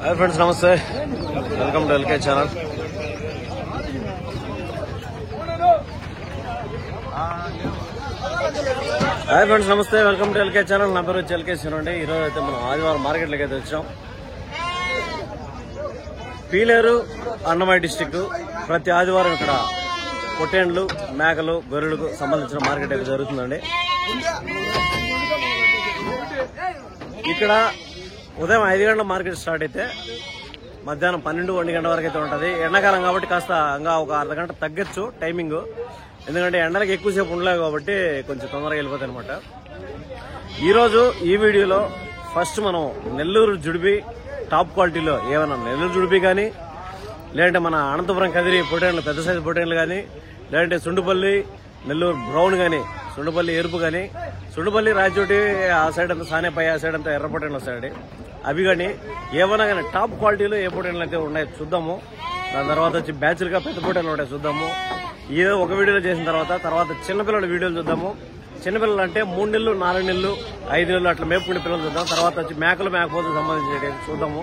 Hi friends, నమస్తే. Welcome to LK channel. Hi friends, నమస్తే. Welcome to LK channel. నా పేరు వచ్చి ఎల్కే అండి. ఈరోజు అయితే మనం ఆదివారం మార్కెట్లోకి అయితే వచ్చాం. పీలేరు, అన్నమయ్య డిస్టిక్. ప్రతి ఆదివారం ఇక్కడ పొట్టేండ్లు, మేకలు, గొర్రెలకు సంబంధించిన మార్కెట్ అయితే జరుగుతుందండి. ఇక్కడ ఉదయం 5 గంటల మార్కెట్ స్టార్ట్ అయితే మధ్యాహ్నం 12-1 గంటల వరకు అయితే ఉంటుంది. ఎండాకాలం కాబట్టి కాస్త ఇంకా ఒక అర్ధ గంట తగ్గచ్చు టైమింగ్. ఎందుకంటే ఎండలకు ఎక్కువసేపు ఉండలేవు కాబట్టి కొంచెం తొందరగా వెళ్ళిపోతాయి అనమాట. ఈరోజు ఈ వీడియోలో ఫస్ట్ మనం నెల్లూరు జుడిపి టాప్ క్వాలిటీలో ఏమైనా నెల్లూరు జుడిపి కానీ, లేదంటే మన అనంతపురం కదిరి పొటేన్లు, పెద్ద సైజు పొటేన్లు కానీ, లేదంటే సుండుపల్లి నెల్లూరు బ్రౌన్ కానీ, సుండుపల్లి ఎరుపు కానీ, సుండుపల్లి రాయచోటి ఆ సైడ్ అంతా సానేపై, ఆ సైడ్ అంతా ఎర్ర పొటేన్లు వస్తాయండి. అవి కానీ ఏమైనా కానీ టాప్ క్వాలిటీలో ఏ పొటేన్లు అయితే ఉన్నాయి చూద్దాము. దాని తర్వాత వచ్చి బ్యాచ్లుగా పెద్ద పొటేన్లు ఉంటాయి చూద్దాము. ఏదో ఒక వీడియోలో చేసిన తర్వాత చిన్నపిల్లల వీడియోలు చూద్దాము. చిన్నపిల్లలు అంటే 3 నెలలు, 4 నెలలు, 5 నెలలు అట్లా మేపుకునే పిల్లలు చూద్దాం. తర్వాత వచ్చి మేకలు, మేకపోతులకు సంబంధించి చూద్దాము.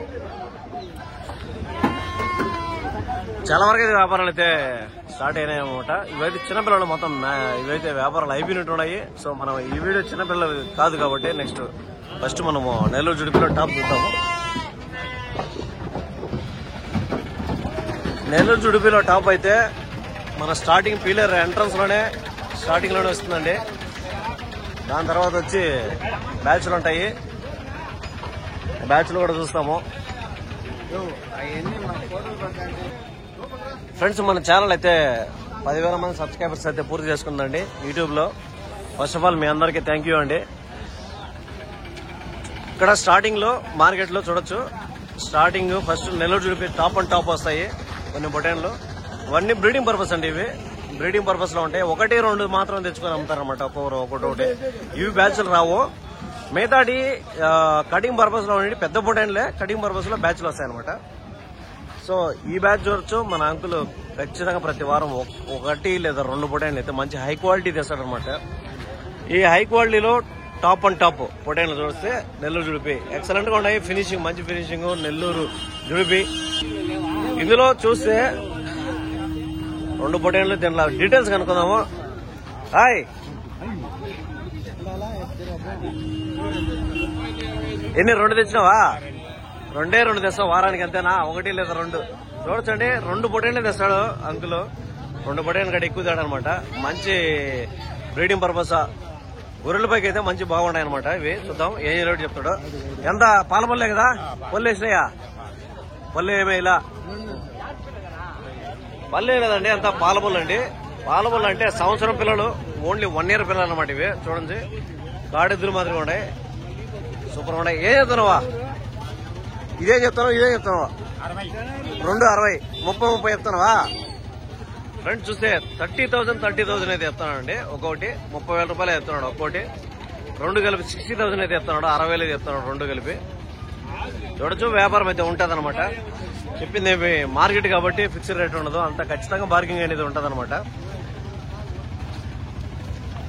చాలా వరకు అయితే వ్యాపారాలు అయితే స్టార్ట్ అయినాయి అనమాట. ఇవైతే చిన్నపిల్లలు మొత్తం ఇవైతే వ్యాపారాలు అయిపోయినట్టున్నాయి. సో మనం ఈ వీడియో చిన్నపిల్లలు కాదు కాబట్టి నెక్స్ట్ ఫస్ట్ మనము నెల్లూరు జుడిపిలో టాప్ చూద్దాము. నెల్లూరు జుడిపిలో టాప్ అయితే మన స్టార్టింగ్ పీలర్ ఎంట్రన్స్ లోనే వస్తుందండి. దాని తర్వాత వచ్చి బ్యాచ్లు ఉంటాయి. బ్యాచ్లు కూడా చూస్తాము. ఫ్రెండ్స్, మన ఛానల్ అయితే 10,000 మంది సబ్స్క్రైబర్స్ అయితే పూర్తి చేసుకుందండి యూట్యూబ్ లో. ఫస్ట్ ఆఫ్ ఆల్ మీ అందరికీ థ్యాంక్ యూ అండి. ఇక్కడ స్టార్టింగ్ లో మార్కెట్ లో చూడొచ్చు. స్టార్టింగ్ ఫస్ట్ నెల్లూరు జుడిపి టాప్ అండ్ టాప్ వస్తాయి కొన్ని పొటేన్లు. ఇవన్నీ బ్రీడింగ్ పర్పస్ అండి. ఇవి బ్రీడింగ్ పర్పస్ లో ఉంటాయి. 1-2 మాత్రం తెచ్చుకొని అమ్ముతారనమాట. ఒకటి ఇవి బ్యాచ్లు రావు. మిగతాటి కటింగ్ పర్పస్ లో ఉండి పెద్ద పొటేన్లే కటింగ్ పర్పస్ లో బ్యాచ్లు వస్తాయి అనమాట. సో ఈ బ్యాచ్ చూడొచ్చు. మన అంకులు ఖచ్చితంగా ప్రతి వారం 1 లేదా 2 పొటేన్లు అయితే మంచి హై క్వాలిటీ తెస్తాడనమాట. ఈ హై క్వాలిటీలో టాప్ అండ్ టాప్ పొటేన్లు చూస్తే నెల్లూరు జుడిపి ఎక్సలెంట్ గా ఉన్నాయి. ఫినిషింగ్ మంచి ఫినిషింగ్ నెల్లూరు జుడిపి. ఇందులో చూస్తే 2 పొటేన్లు దీనిలో డీటెయిల్స్ కనుక్కుందాము. హాయ్, ఎన్ని 2 తెచ్చినావా? 2 తెస్తావు వారానికి, అంతేనా? 1 లేదా 2 చూడొచ్చండి. 2 పొటేన్లు తెస్తాడు అంకులు. 2 పొటేన్లు కంటే ఎక్కువ తేడా అనమాట. మంచి బ్రీడింగ్ పర్పస్. గొర్రెలపైకి అయితే మంచి బాగున్నాయి అనమాట. ఇవి చూద్దాం ఏం రేటు చెప్తాడు. ఎంత పాల పల్లె కదా? పళ్ళు వేసినాయా? పళ్ళు ఏమే ఇలా పళ్ళు లేదండి, అంత పాల పళ్ళు అండి. పాల పళ్ళు అంటే సంవత్సరం పిల్లలు, ఓన్లీ 1 ఇయర్ పిల్లలు అనమాట. ఇవి చూడండి కాడెద్దులు మాదిరిగా ఉన్నాయి. సూపర్ ఉన్నాయి. ఏం చెప్తున్నావా? ఇదే చెప్తావా? 260, 30 చెప్తున్నావా? ఫ్రెండ్స్ చూస్తే 30,000 అయితే చెప్తానండి. ఒక్కొక్కటి 30,000 రూపాయలు చెప్తున్నాడు. ఒక్కోటి 2 కలిపి 60,000 అయితే చెప్తున్నాడు. 60,000 అయితే చెప్తున్నాడు 2 కలిపి. చూడొచ్చు వ్యాపారం అయితే ఉంటది అనమాట. చెప్పింది మార్కెట్ కాబట్టి ఫిక్స్డ్ రేట్ ఉండదు. అంత ఖచ్చితంగా బార్గింగ్ అనేది ఉంటది అనమాట.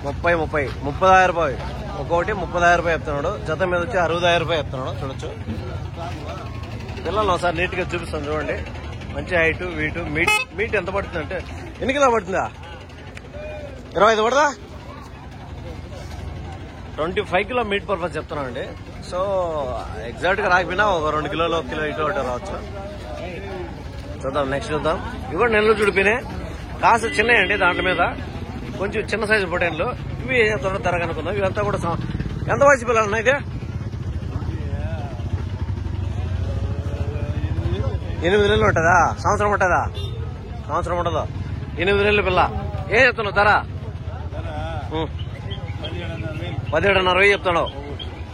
30,000 రూపాయలు ఒక్కొక్కటి 30,000 రూపాయలు చెప్తున్నాడు. జత మీద వచ్చి 60,000 రూపాయలు చెప్తున్నాడు. చూడొచ్చు పిల్లలు ఒకసారి నీట్ గా చూపిస్తాను చూడండి. మంచి హైట్, వీటు, మీట్ ఎంత పడుతుంది అంటే ఎన్ని కిలో పడుతుందా? 25 పడదా? 25 కిలో మీట్ పర్పస్ చెప్తున్నానండి. సో ఎగ్జాక్ట్ గా రాకపోయినా ఒక 2 కిలోలు, 1 కిలో ఇటు ఒకటి రావచ్చు. చూద్దాం, నెక్స్ట్ చూద్దాం. ఇవి కూడా నెల్లూరు జుడిపినే, కాస్త చిన్నయండి. దాంట్లో మీద కొంచెం చిన్న సైజు పొటేన్లు. ఇవి త్వర ధర కనుకుందాం. ఇవంతా కూడా ఎంత వయసు పిల్లలు ఉన్నాయి? 8 నెలలు ఉంటుందా? సంవత్సరం ఉంటుందా? సంవత్సరం ఉండదు. 8 నెలల పిల్ల. ఏం చెప్తున్నావు ధర? 17,500 చెప్తున్నావు.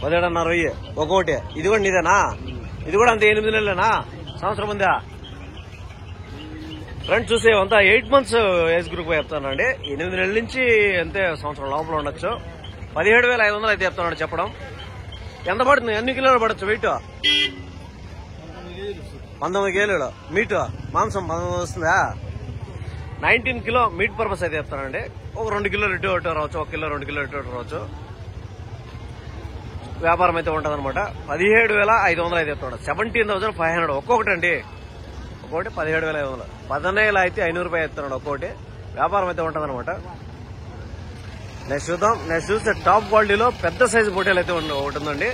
17,500 ఒక్కోటి. ఇది కూడా నీదేనా? ఇది కూడా అంతే 8 నెలలేనా? సంవత్సరం ఉందా? ఫ్రెండ్స్ చూసే అంతా 8 months ఏజ్ గ్రూప్ చెప్తానండి. 8 నెలల నుంచి అంతే సంవత్సరం లోపల ఉండొచ్చు. 17,500 అయితే చెప్తున్నాడు చెప్పడం. ఎంత పడుతుంది? ఎన్ని కిలోలు పడచ్చు వెయిట్? 19 కేజీలు మీట్, మాంసం 19 వస్తుందా? 19 కిలో మీట్ పర్పస్ అయితే చెప్తానండి. ఒక 2 కిలోలు ఇటు ఒకటి రావచ్చు, 1 కిలో 2 కిలో ఇటు ఒకటి రావచ్చు. వ్యాపారం అయితే ఉంటుంది అనమాట. 17,500 అయితే చెప్తాడు. 17,500 ఒక్కొక్కటి అండి. ఒక్కొక్కటి 17,500. 14,000 అయితే 500 రూపాయలు ఎత్తున్నాడు ఒక్కొక్కటి. వ్యాపారం అయితే ఉంటుంది అనమాట. నెక్స్ట్ చూద్దాం. నెక్స్ట్ చూస్తే టాప్ క్వాలిటీలో పెద్ద సైజు పొట్టేలు అయితే ఒకటి ఉందండి.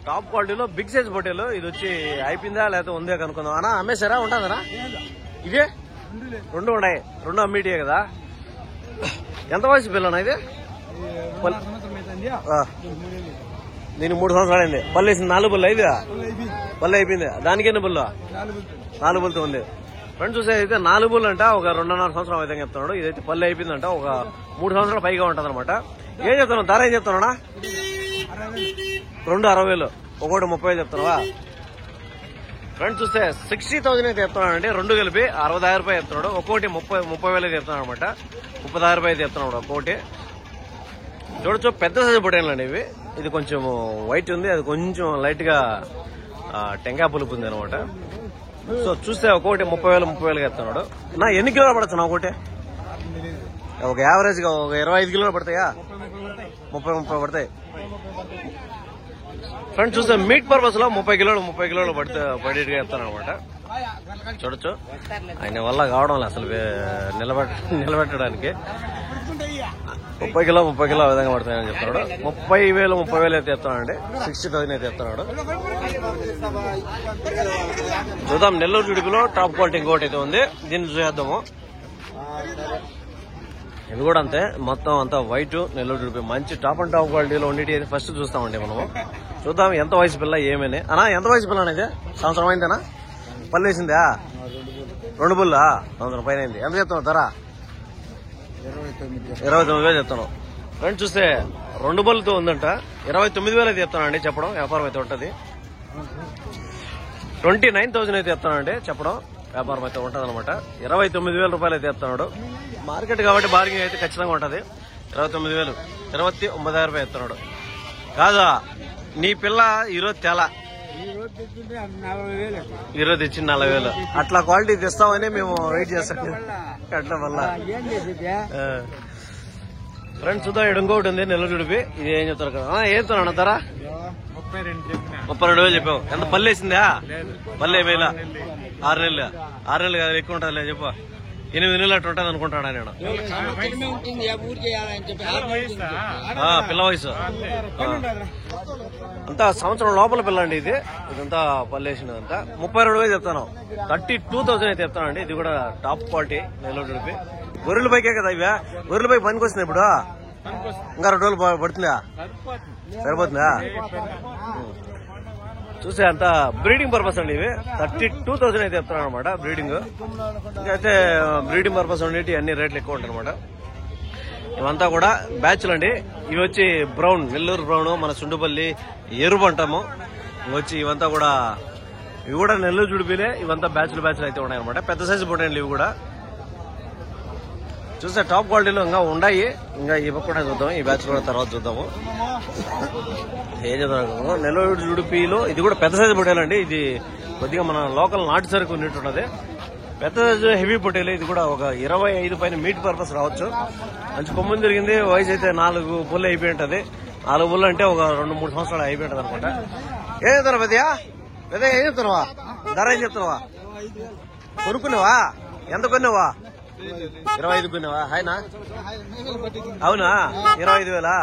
టాప్ క్వాలిటీలో బిగ్ సైజ్ పొట్టేలు. ఇది వచ్చి అయిపోయిందా లేకపోతే ఉందే కనుక్కుందాం. అన్నా అమ్మేశారా ఉంటుందనా? ఇదే 2 ఉన్నాయి. 2 అమ్మేటియే కదా. ఎంత వయసు పిల్లనా ఇది? దీనికి 3 సంవత్సరాలు అయింది. పళ్ళు వేసింది 4 బుల్లు అయితే పళ్ళు అయిపోయింది. దానికి ఎన్ని బుల్లు? 4 బుల్తో ఉంది. ఫ్రెండ్స్ చూసే అయితే 4 బుల్లు అంట ఒక 2.5 సంవత్సరం అయితే చెప్తున్నాడు. ఇదైతే పళ్ళు అయిపోయిందంట ఒక 3 సంవత్సరాలు పైగా ఉంటుంది అనమాట. ఏం చెప్తున్నావు? ధర ఏం చెప్తున్నాడా? 2,60,000 ఒకటి 30 చెప్తున్నావా? ఫ్రెండ్స్ చూస్తే 60,000 అయితే చెప్తున్నాడండి. 2 కలిపి 60,000 రూపాయలు చెప్తున్నాడు. ఒక్కోటి 30,000 అయితే చెప్తున్నాడు అనమాట. 30,000 రూపాయలు అయితే చెప్తున్నాడు ఒక్కోటి. చూడొచ్చు పెద్ద సైజు పొట్టేలు అండి ఇవి. ఇది కొంచెం వైట్ ఉంది, అది కొంచెం లైట్ గా టెంకాయ పులుపు ఉంది అనమాట. సో చూస్తే ఒక్కోటి 30,000 చెప్తున్నాడు. నా ఎన్ని కిలోలు పడచ్చు? ఒకటి ఒక యావరేజ్ గా ఒక 25 కిలోలు పడతాయా? 30 పడతాయి. ఫ్రెండ్స్ చూస్తే మీట్ పర్పస్ లో 30 కిలోలు పడేట్టుగా చెప్తాను అనమాట. చూడొచ్చు ఆయన వల్ల కావడం లేదు అసలు నిలబెట్టడానికి. 30 కిలో ఆ విధంగా పడతాయని చెప్తున్నాడు. 30,000 అయితే చెప్తానండి. 60,000 అయితే చెప్తున్నాడు. చూద్దాం. నెల్లూరు జుడిపిలో టాప్ క్వాలిటీ ఇంకోటి అయితే ఉంది. దీన్ని చూసేద్దాము. ఇది కూడా అంతే, మొత్తం అంతా వైట్ నెల్లూరు జుడిపి. మంచి టాప్ అండ్ టాప్ క్వాలిటీలో ఉండేటి అయితే ఫస్ట్ చూస్తామండి మనము. చూద్దాం ఎంత వయసు పిల్ల ఏమని. అన్నా ఎంత వయసు పిల్ల అనేది? సంవత్సరం అయిందేనా? పళ్ళు వేసిందా? 2 బుల్లా? సంవత్సరం పైన అయింది. ఎంత చెప్తున్నావు ధర? 29,000 చెప్తాను. ఫ్రెండ్స్ చూస్తే 2 బుల్లతో ఉందంట. 29,000 అయితే చెప్తానండి చెప్పడం. వ్యాపారం అయితే ఉంటుంది. 29,000 అయితే చెప్తానండి చెప్పడం. వ్యాపారం అయితే ఉంటుంది అనమాట. 29,000 రూపాయలు అయితే చెప్తున్నాడు. మార్కెట్ కాబట్టి బార్గెనింగ్ అయితే ఖచ్చితంగా ఉంటుంది. 29,000 29,000 రూపాయలు చెప్తున్నాడు. కాదా నీ పిల్ల ఈరోజు తెల ఈరోజు ఇచ్చింది 40,000. అట్లా క్వాలిటీ తెస్తామని మేము వెయిట్ చేస్తాం. అట్లా వల్ల ఫ్రెండ్స్ చూద్దాం. ఇక్కడ ఇంకోటి ఉంది నెల్లూరు జుడిపి. ఇది ఏం చెప్తారు కదా? ఏం చెప్తాను ధర? 32,000 చెప్పావు. ఎంత పళ్ళు వేసిందా? పళ్ళు ఏమైనా 6 నెలలు. 6 నెలలు కదా, ఎక్కువ ఉంటుంది చెప్పు. 8 నెలలు అట్టు ఉంటుంది అనుకుంటాడా నేను. పిల్ల వయసు అంతా సంవత్సరం లోపల పిల్ల అండి ఇది. ఇదంతా పల్లేసినదంతా. 32,000 చెప్తాను. 32,000 అయితే చెప్తానండి. ఇది కూడా టాప్ క్వాలిటీ నెల్లూరు జుడిపి. గొర్రెల పైకే కదా ఇవే. గొర్రెల పైకి పనికి వస్తుంది ఇప్పుడు. ఇంకా 2 రోజులు పడుతుందా? సరిపోతుందా? చూసే అంత బ్రీడింగ్ పర్పస్ అండి ఇవి. 32,000 అయితే చెప్తున్నాను అనమాట బ్రీడింగ్. ఇంకైతే బ్రీడింగ్ పర్పస్ ఉండేటి అన్ని రేట్లు ఎక్కువ ఉంటాయి అనమాట. ఇవంతా కూడా బ్యాచ్లు అండి. ఇవి వచ్చి బ్రౌన్, నెల్లూరు బ్రౌన్, మన సుండుపల్లి ఎరుపు అంటాము. వచ్చి ఇవంతా కూడా ఇవి కూడా నెల్లూరు జుడిపిలే. ఇవంతా బ్యాచ్లు అయితే ఉన్నాయి అనమాట. పెద్ద సైజు పొట్టేళ్ళు ఇవి కూడా. చూస్తే టాప్ క్వాలిటీలో ఇంకా ఉన్నాయి. ఇంకా ఇవి కూడా చూద్దాం. ఈ బ్యాచ్ కూడా తర్వాత చూద్దాము. ఏం చదువు నెల్లూరు జుడిపిలో ఇది కూడా పెద్ద సైజు పొట్టేలు అండి. ఇది కొద్దిగా మన లోకల్ నాటు సరుకు ఉన్నట్టున్నది. పెద్ద సైజు హెవీ పొట్టేలు. ఇది కూడా ఒక 25 పైన మీట్ పర్పస్ రావచ్చు. మంచి కొమ్ముని తిరిగింది. వయసు అయితే 4 బుల్లు అయిపోయి ఉంటది. 4 బుల్లు అంటే ఒక 2-3 సంవత్సరాలు అయిపోయి ఉంటది అనమాట. ఏం చెప్తున్నావు పెద్దయా? పెద్దయ్య ఏం చెప్తున్నావా? ధర ఏం చెప్తున్నావా? కొనుక్కున్నావా? ఎంత కొన్నావా? 25 కొన్నావా? హాయ్నా? అవునా? 25,000.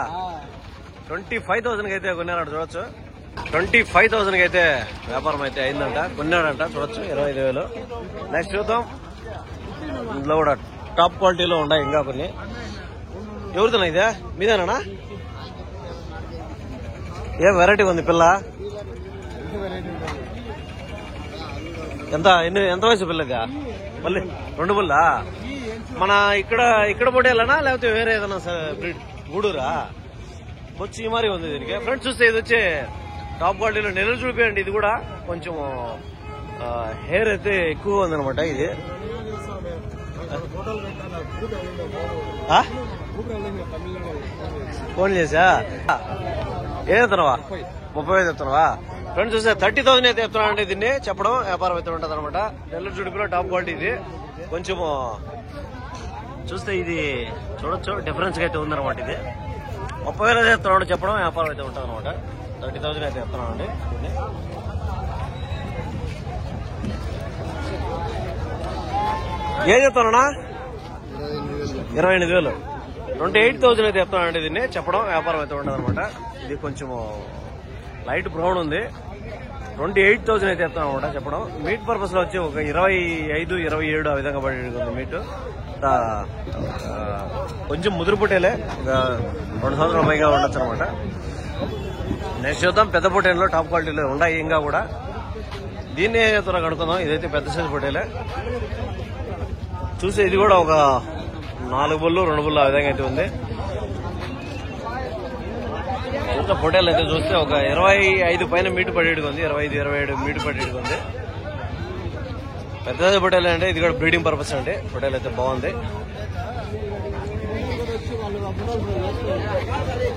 25,000 అయితే కొన్నాడు చూడొచ్చు. 25,000 అయితే వ్యాపారం అయితే అయిందంట. కొన్నాడంట చూడొచ్చు. 25,000. నెక్స్ట్ చూద్దాం. ఇందులో కూడా టాప్ క్వాలిటీలో ఉన్నాయి ఇంకా కొన్ని. ఎవరితోనా ఇదే? మీదేనా? ఏం వెరైటీ ఉంది పిల్ల? ఎంత వయసు పిల్లగా? మళ్ళీ 2 బుల్లా? మన ఇక్కడ పొట్టేలనా లేకపోతే వేరే ఏదైనా బ్రీడ్? గూడూరా? వచ్చి ఈ మరి ఉంది దీనికి. ఫ్రెండ్స్ చూస్తే ఇది వచ్చి టాప్ క్వాలిటీలో నెల్లూరు జుడిపి అండి. ఇది కూడా కొంచెం హెయిర్ అయితే ఎక్కువ ఉందనమాట. ఇది ఫోన్ చేసా ఏం చెప్తున్నావా? 30,000 చెప్తున్నావా? ఫ్రెండ్స్ చూస్తే 30,000 అయితే చెప్తున్నా అండి. దీన్ని చెప్పడం వ్యాపారం అయితే ఉంటుంది అనమాట. నెల్లూరు జుడిపిలో టాప్ క్వాలిటీ ఇది. కొంచెము చూస్తే ఇది చూడొచ్చు డిఫరెన్స్ అయితే ఉందన్నమాట. ఇది 30,000 చెప్తున్నాడు చెప్పడం వ్యాపారం అయితే ఉంటుంది అనమాట. 30,000 అయితే చెప్తున్నాను అండి. ఏం చెప్తానా? 28,000. 28,000 అయితే చెప్తానండి దీన్ని చెప్పడం వ్యాపారం అయితే ఉండదు అనమాట. ఇది కొంచెం లైట్ బ్రౌన్ ఉంది. 28,000 అయితే చెప్తాను అనమాట చెప్పడం. మీట్ పర్పస్ లో వచ్చి ఒక 25, 27 ఆ విధంగా పడి మీట్. కొంచెం ముదురు పుట్టేలే, ఒక 2 సంవత్సరాల పైగా ఉండొచ్చు అనమాట. నెక్స్ట్ చూద్దాం పెద్ద పొట్టేల్లో టాప్ క్వాలిటీలో ఉన్నాయి ఇంకా కూడా. దీన్ని ఏ చెప్తున్నా కనుక్కుందాం. ఇదైతే పెద్ద సైజు పొట్టేలే. చూస్తే ఇది కూడా ఒక 4 బుల్లు 2 బుల్లు ఆ విధంగా అయితే ఉంది. చూస్తే పొట్టేలు అయితే చూస్తే ఒక 25 పైన మీటు పడేడుగా ఉంది. 25, 27 మీటు పడేడుగా ఉంది. పెద్ద పొట్టేలు అంటే ఇది కూడా బ్రీడింగ్ పర్పస్ అండి. పొట్టేలు అయితే బాగుంది.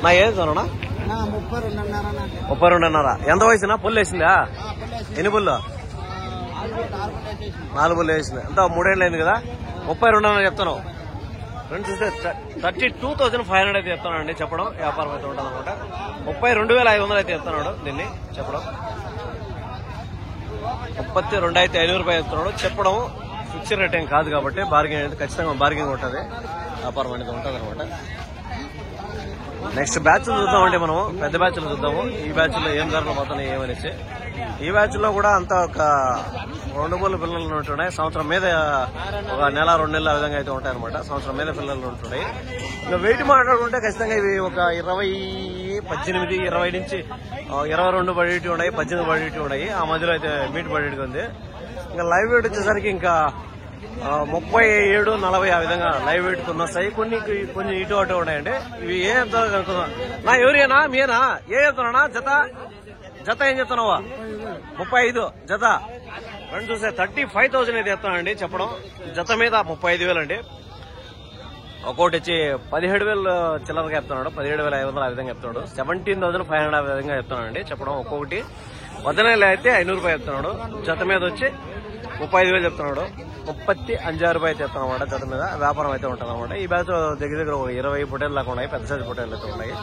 నా ఏది తోనా 32.5. ఎంత వయసునా? పుల్లు వేసిందా? ఎన్ని పుల్లు? 4 పుల్లు వేసింది. అంతా 3 ఏళ్ళు అయింది కదా. 32.5 చెప్తాను. ఫ్రెండ్స్ చూస్తే 32,500 అయితే చెప్తానండి చెప్పడం వ్యాపారం అయితే ఉంటుంది అనమాట. 32,500 అయితే చెప్తున్నాడు దీన్ని చెప్పడం. 32,500 రూపాయలు చెప్తున్నాడు చెప్పడం. ఫిక్స్డ్ రేట్ ఏం కాదు కాబట్టి బార్గెన్ అనేది ఖచ్చితంగా బార్గెన్ ఉంటుంది. వ్యాపారం అనేది ఉంటుంది అనమాట. నెక్స్ట్ బ్యాచ్ చూద్దామంటే మనం పెద్ద బ్యాచ్లు చూద్దాము. ఈ బ్యాచ్ లో ఏం ధరలు పోతున్నాయి ఏమనేసి. ఈ బ్యాచ్ లో కూడా అంతా ఒక 2 బుల్లు పిల్లలు ఉంటున్నాయి. సంవత్సరం మీద ఒక నెల 2 నెలలు ఆ విధంగా అయితే ఉంటాయి అనమాట. సంవత్సరం మీద పిల్లలు ఉంటున్నాయి. ఇంకా వెయిట్ మాట్లాడుకుంటే ఖచ్చితంగా ఇవి ఒక 20, 18, 20 నుంచి 22 పడేటి ఉన్నాయి, 18 పడేటి ఉన్నాయి. ఆ మధ్యలో అయితే మీట్ పడేటిగా ఉంది. ఇంకా లైవ్ వెయిట్ వచ్చేసరికి ఇంకా 37, 40 ఆ విధంగా లైవ్ వెయిట్ కొన్ని వస్తాయి. కొన్ని ఇటు అటు ఉన్నాయండి. ఇవి ఏం చెప్తారో కనుక్కుందాం. నా ఎవరినా మీనా ఏం చెప్తున్నా? జత ఏం చెప్తున్నావా? 35 జత. ఫ్రెండ్స్ చూస్తే 35,000 అయితే చెప్తానండి చెప్పడం. జత మీద 35,000 అండి. ఒక్కొక్కటి వచ్చి 17,000 చిల్లరగా చెప్తున్నాడు. 17,500 ఆ విధంగా చెప్తున్నాడు. 17,500 ఆ విధంగా చెప్తున్నానండి చెప్పడం. ఒక్కొక్కటి 19,000 అయితే 500 రూపాయలు చెప్తున్నాడు. జత మీద వచ్చి 35,000 చెప్తున్నాడు. 35,000 రూపాయలు చెప్తాను అనమాట జత మీద. వ్యాపారం అయితే ఉంటుంది అనమాట. ఈ బ్యాచ్ దగ్గర ఒక 20 పొట్టేలు దాకా ఉన్నాయి. పెద్ద సైజు పొట్టేలు అయితే ఉన్నాయి.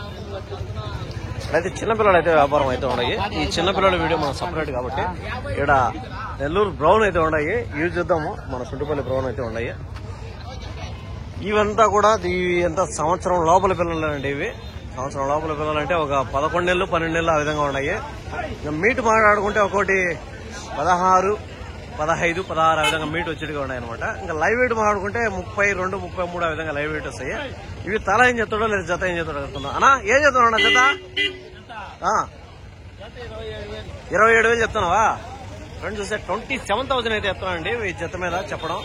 అయితే చిన్నపిల్లలు అయితే వ్యాపారం అయితే ఉన్నాయి. ఈ చిన్నపిల్లల వీడియో మనం సపరేట్ కాబట్టి ఇక్కడ నెల్లూరు బ్రౌన్ అయితే ఉన్నాయి. ఇవి చూద్దాము. మన చుట్టుపల్లి బ్రౌన్ అయితే ఉన్నాయి. ఇవంతా కూడా ఎంత సంవత్సరం లోపల పిల్లలు అండి. ఇవి సంవత్సరం లోపల పిల్లలు అంటే ఒక 11 నెలలు 12 నెలలు ఆ విధంగా ఉన్నాయి. మీట్ మాట్లాడుకుంటే ఒకటి 16, 15, 16 ఆ విధంగా మీట్ వచ్చేట్టుగా ఉన్నాయి అనమాట. ఇంకా లైవ్ వెయిట్ మాట్లాడుకుంటే 32, 33 ఆ విధంగా లైవ్ వెయిట్ వస్తాయి. ఇవి తల ఏం చెప్తాడో లేదా జత ఏం చెప్తాడో కనుక్కుందాం. అన్నా ఏం చెప్తున్నావు జత? 27,000 చెప్తున్నావా? ఫ్రెండ్స్ చూస్తే 27,000 అయితే చెప్తున్నానండి ఈ జత మీద చెప్పడం.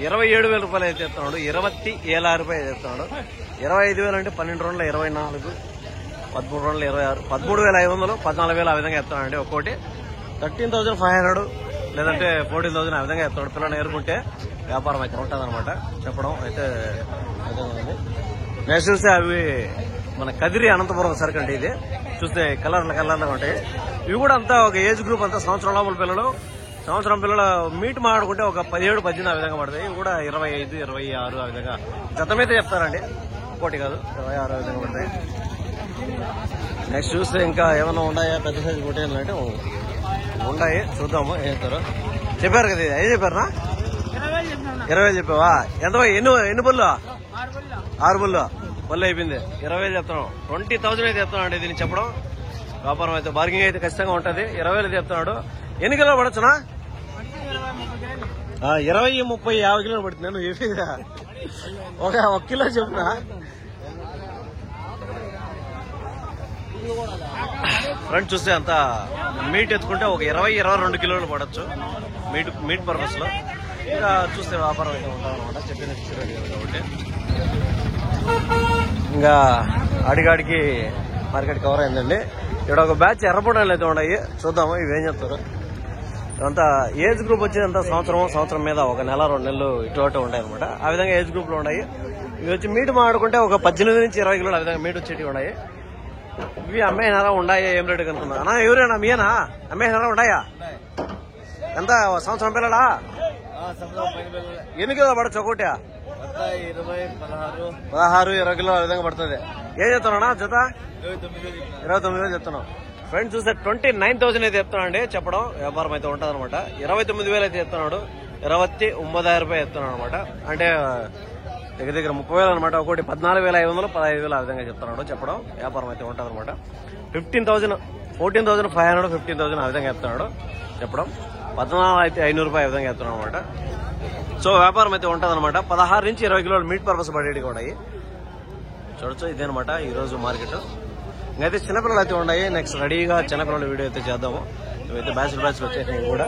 27,000 రూపాయలు అయితే చెప్తున్నాడు. 27,000 రూపాయలు చెప్తున్నాడు. 25,000 అంటే 12 రోజులు 24, 13 రోజులు 26, 13,500, 14,000 ఆ విధంగా చెప్తానండి. ఒక్కోటి 13,500 లేదంటే 14,000 ఆ విధంగా చెప్తాడు. పిల్లలు ఎరుకుంటే వ్యాపారం అయితే ఉంటుంది అనమాట చెప్పడం అయితే. నెక్స్ట్ చూస్తే అవి మన కదిరి అనంతపురం సరుకు అండి. ఇది చూస్తే కలర్లుగా ఉంటాయి. ఇవి కూడా అంతా ఒక ఏజ్ గ్రూప్ అంతా సంవత్సరం లోపల పిల్లలు. సంవత్సరం పిల్లలు మీట్ మాట్లాడుకుంటే ఒక 17, 18 ఆ విధంగా పడతాయి. ఇవి కూడా 25, 26 ఆ విధంగా జత మీద చెప్తారండి. ఒకటి కాదు 26 ఆ విధంగా పడతాయి. నెక్స్ట్ చూస్తే ఇంకా ఏమన్నా ఉన్నాయా పెద్ద సైజు పొట్టేలు అంటే ఉన్నాయి. చూద్దాము ఏం చెప్తారు. చెప్పారు కదా ఏం చెప్పారునా? 20,000 చెప్పావా? ఎంత ఎన్ని బుల్లు? 6 బుల్లు అయిపోయింది. 20,000 చెప్తున్నాడు. 20,000 అయితే చెప్తున్నాడు అండి దీన్ని చెప్పడం. వ్యాపారం అయితే బార్గింగ్ అయితే ఖచ్చితంగా ఉంటుంది. 20,000 చెప్తున్నాడు. ఎన్ని కిలోలు పడచ్చునా? 20, 30, 50 కిలోలు పడుతుంది. నువ్వు ఏపీగా ఒక కిలో చెప్పునా? ఫ్రంట్ చూస్తే అంత మీట్ ఎత్తుకుంటే ఒక 20, 22 కిలోలు పడచ్చు మీట్ పర్పస్ లో. ఇంకా చూస్తే వ్యాపారం అయితే ఉంటాం అనమాట. చెప్పిన కాబట్టి ఇంకా అడిగాడికి మార్కెట్ కవర్ అయిందండి. ఇక్కడ ఒక బ్యాచ్ ఎర్రపొడలు అయితే ఉన్నాయి. చూద్దాము ఇవేం చెప్తారు. అంతా ఏజ్ గ్రూప్ వచ్చేది అంతా సంవత్సరం మీద ఒక నెల 2 నెలలు ఇటు అటు ఉంటాయి అనమాట. ఆ విధంగా ఏజ్ గ్రూప్ లో ఉన్నాయి. ఇవి వచ్చి మీట్ మాడుకుంటే ఒక 18 నుంచి 20 కిలోలు ఆ విధంగా మీట్ వచ్చేటివి ఉన్నాయి. ఇవి అమ్మేనారా ఉన్నాయా ఏం రేటు కనుక్కున్నా? అన్నా ఎవరేనా మీనా అమ్మేనారా ఉన్నాయా? ఎంత సంవత్సరం పిల్లలా? ఎన్ని కిలో పడచ్చు ఒకటి? 16, 20 కిలో ఆ విధంగా పడుతుంది. ఏం చెప్తున్నా జత 29,000 చెప్తున్నాం ఫ్రెండ్స్. చూస్తే 29,000 అయితే చెప్తున్నా అండి. చెప్పడం వ్యాపారం అయితే ఉంటుంది అనమాట. 29,000 అయితే చెప్తున్నాడు. 29,000 రూపాయలు చెప్తున్నాడు అనమాట. అంటే దగ్గర 30,000 అనమాట. ఒకటి 14,500 15,000 ఆ విధంగా చెప్తున్నాడు. చెప్పడం వ్యాపారం అయితే ఉంటుంది అనమాట. 15,000 14,500 15,000 ఆ విధంగా చెప్తున్నాడు. చెప్పడం 14,500 రూపాయలు ఆ విధంగా చెప్తున్నాడు అనమాట. సో వ్యాపారం అయితే ఉంటుంది అనమాట. 16 నుంచి 20 కిలోలు మీట్ పర్పస్ పడేవి కూడా చూడొచ్చు. ఇదేనమాట ఈ రోజు మార్కెట్. ఇంకైతే చిన్నపిల్లలు అయితే ఉన్నాయి. నెక్స్ట్ రెడీగా చిన్నపిల్లల వీడియో అయితే చేద్దాము. ఇవైతే బ్యాచ్లు వచ్చేసినాయి కూడా.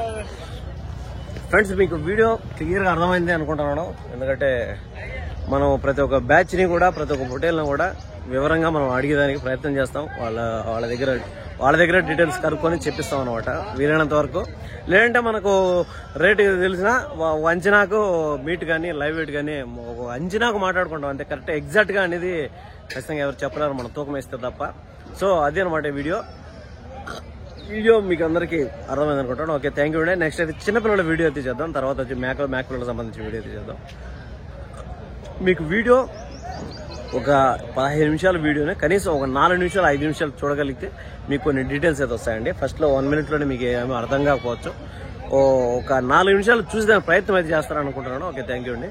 ఫ్రెండ్స్ మీకు వీడియో క్లియర్గా అర్థమైంది అనుకుంటున్నాను. ఎందుకంటే మనం ప్రతి ఒక్క బ్యాచ్ని కూడా ప్రతి ఒక్క హోటల్ని కూడా వివరంగా మనం అడిగేదానికి ప్రయత్నం చేస్తాం. వాళ్ళ దగ్గర డీటెయిల్స్ కనుక్కొని చెప్పిస్తాం అనమాట వీలైనంత వరకు. లేదంటే మనకు రేటు తెలిసిన అంచనాకు మీట్ కానీ లైవ్ వెయిట్ కానీ అంచనాకు మాట్లాడుకుంటాం అంతే. కరెక్ట్ ఎగ్జాక్ట్గా అనేది ఖచ్చితంగా ఎవరు చెప్పలేరు మనం తూకం వేస్తే తప్ప. సో అదే అనమాట వీడియో మీకు అందరికీ అర్థమైంది అనుకుంటాను. ఓకే థ్యాంక్ యూ అండి. నెక్స్ట్ అయితే చిన్నపిల్లల వీడియో అయితే చేద్దాం. తర్వాత వచ్చి మేక పిల్లలకు సంబంధించిన వీడియో అయితే చేద్దాం. మీకు వీడియో ఒక 15 నిమిషాల వీడియోనే కనీసం ఒక 4 నిమిషాలు 5 నిమిషాలు చూడగలిగితే మీకు కొన్ని డీటెయిల్స్ అయితే వస్తాయండి. ఫస్ట్లో 1 మినిట్లోనే మీకు ఏమీ అర్థం కాకపోవచ్చు. ఒక 4 నిమిషాలు చూసి దాని ప్రయత్నం అయితే చేస్తారనుకుంటున్నాను. ఓకే థ్యాంక్ యూ అండి.